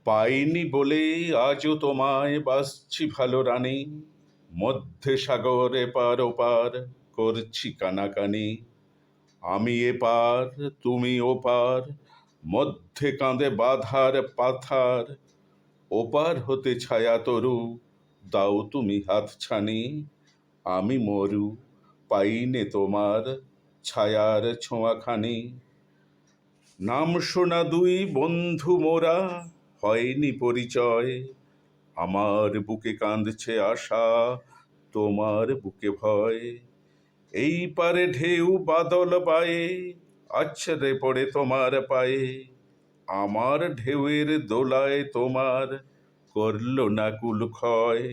পাইনি বলে আজও তোমায় বাসছি ভালো রানী, মধ্যে সাগর এপার ওপার করছি কানাকানি। আমি এপার তুমি ওপার, মধ্যে কাঁদে বাধার পাথার, ওপার হতে ছায়া তরু দাও তুমি হাতছানি। আমি মরু পাইনে তোমার ছায়ার ছোঁয়াখানি। নাম শোনা দুই বন্ধু মোরা, হয়নি পরিচয়। আমার বুকে কাঁদছে আশা, তোমার বুকে ভয়। এই পারে ঢেউ বাদল বায়ে, আছড়ে পড়ে তোমার পায়ে। আমার ঢেউয়ের দোলায় তোমার করল না কুল ক্ষয়।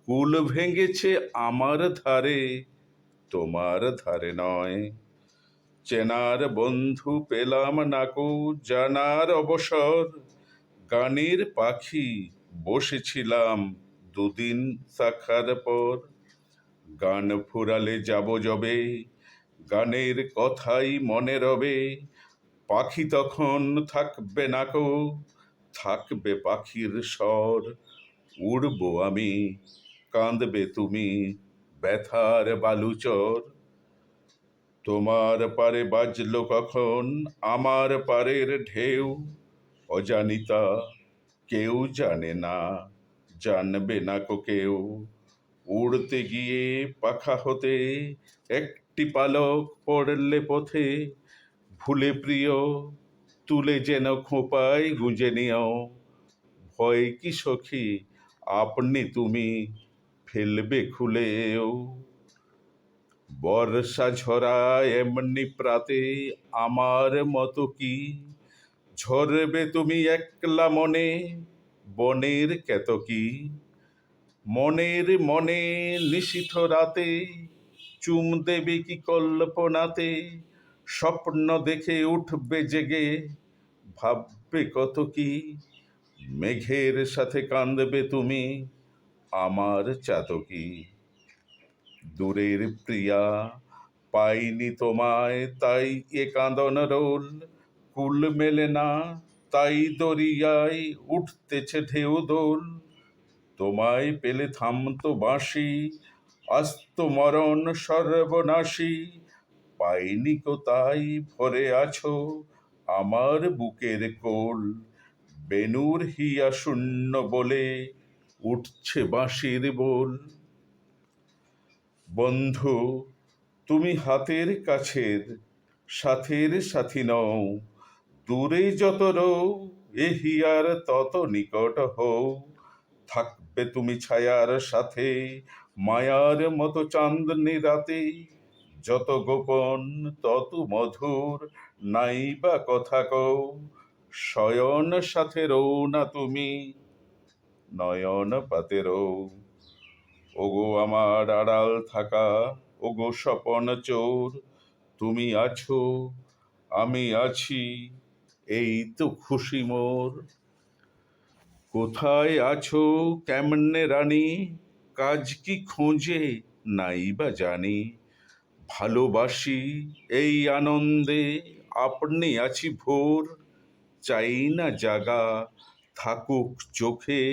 কুল ভেঙেছে আমার ধারে, তোমার ধারে নয়। চেনার বন্ধু পেলাম নাকো, জানার অবসর। গানের পাখি বসেছিলাম দুদিন শাখার পর। গান ফুরালে যাব যবে, গানের কথাই মনে রবে। পাখি তখন থাকবে নাকো, থাকবে পাখির স্বর। উড়বো আমি, কাঁদবে তুমি, ব্যথার বালুচর। তোমার পারে বাজলো কখন আমার পারের ঢেউ, অজানিতা কেউ জানে না, জানবে না কো কেউ। উড়তে গিয়ে পাখা হতে একটি পালক পড়লে পথে, ভুলে প্রিয় তুলে যেন খোঁপায় গুঁজে নিও। ভয় কি সখী আপনি তুমি ফেলবে খুলেও। বর্ষা ঝরা এমনি প্রাতে আমার মতো কি, ঝরবে তুমি একলা মনে বনের কেতকী। মনের মনে নিশীথ রাতে চুম দেবে কি কল্পনাতে, স্বপ্ন দেখে উঠবে জেগে ভাববে কত কি। মেঘের সাথে কাঁদবে তুমি আমার চাতকী। দূরের প্রিয়া পাইনি তোমায় তাই এ কাঁদন রোল। কুল মেলে না তাই দরিয়ায় উঠতেছে ঢেউ দোল। তোমায় পেলে থামতো বাঁশি, আস্ত মরণ সর্বনাশী। পাইনি কো তাই ভরে আছো আমার বুকের কোল। বেনুর হিয়া শূন্য বলে উঠছে বাঁশির বোল। বন্ধু তুমি হাতের কাছের সাথের সাথী নও, দূরে যত রও এ হিয়ার তত নিকট হও। থাকবে তুমি ছায়ার সাথে মায়ার মতো চাঁদনি রাতে, যত গোপন তত মধুর নাই বা কথা কও। শয়ন সাথে রও না তুমি, নয়ন পাতে রও। ওগো আমার আড়াল থাকা, ওগো স্বপন চোর। তুমি আছো আমি আছি, এই তো খুশি মোর। কোথায় আছো কেমনে রানী, কাজ কি খোঁজে নাই বা জানি। ভালোবাসি এই আনন্দে আপনি আছি ভোর। চাই না জাগা থাকুক চোখে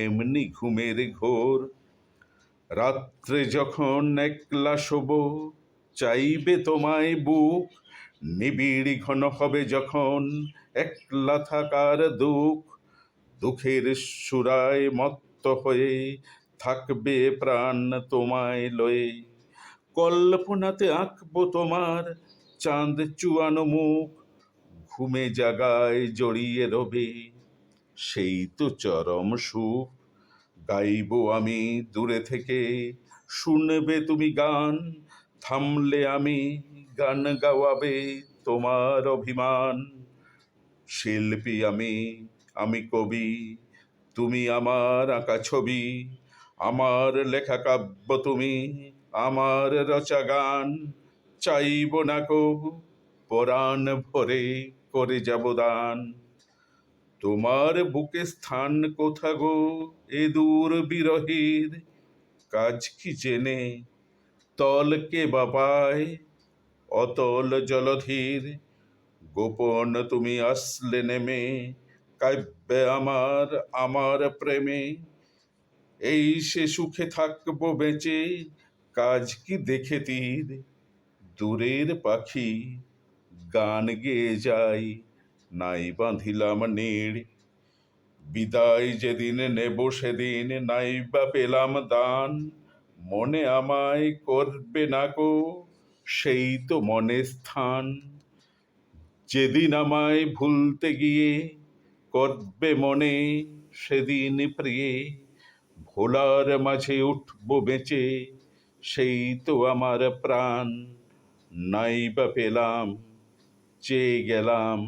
এমনি ঘুমের ঘোর। রাত্রে যখন একলা শোব চাইবে তোমায় বুক, নিবিড় ঘন হবে যখন একলা থাকার দুঃখ। দুঃখের সুরায় মত্ত হয়ে থাকবে প্রাণ তোমায় লয়ে। কল্পনাতে আঁকবো তোমার চাঁদ চুয়ানো মুখ, ঘুমে জাগায় জড়িয়ে রবে সেই তো চরম সুখ। গাইবো আমি দূরে থেকে, শুনবে তুমি গান। থামলে আমি গান গাওয়াবে তোমার অভিমান। শিল্পী আমি, আমি কবি, তুমি আমার আঁকা ছবি। আমার লেখা কাব্য তুমি, আমার রচা গান। চাইব না কো পরাণ ভরে করে যাব দান। তোমার বুকে স্থান কোথা গো এ দূর বিরহের, কাজ কি জেনে তলকে বাপায় অতল জলধীর। গোপন তুমি আসলে নেমে কাব্যে আমার আমার প্রেমে, এই সে সুখে থাকবো বেঁচে, কাজ কি দেখে তীর, দূরের পাখি গান গেয়ে যাই, নাই বাঁধিলাম নীড়, বিদায় যেদিন নেব সেদিন নাই বা পেলাম দান, মনে আমায় করবে না গো সেই তো মনে স্থান, যেদিন আমায় ভুলতে গিয়ে করবে মনে সেদিন প্রিয়ে, ভোলার মাঝে উঠবো বেঁচে সেই তো আমার প্রাণ, নাই বা পেলাম চেয়ে গেলাম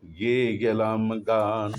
গেয়ে গেলাম গান।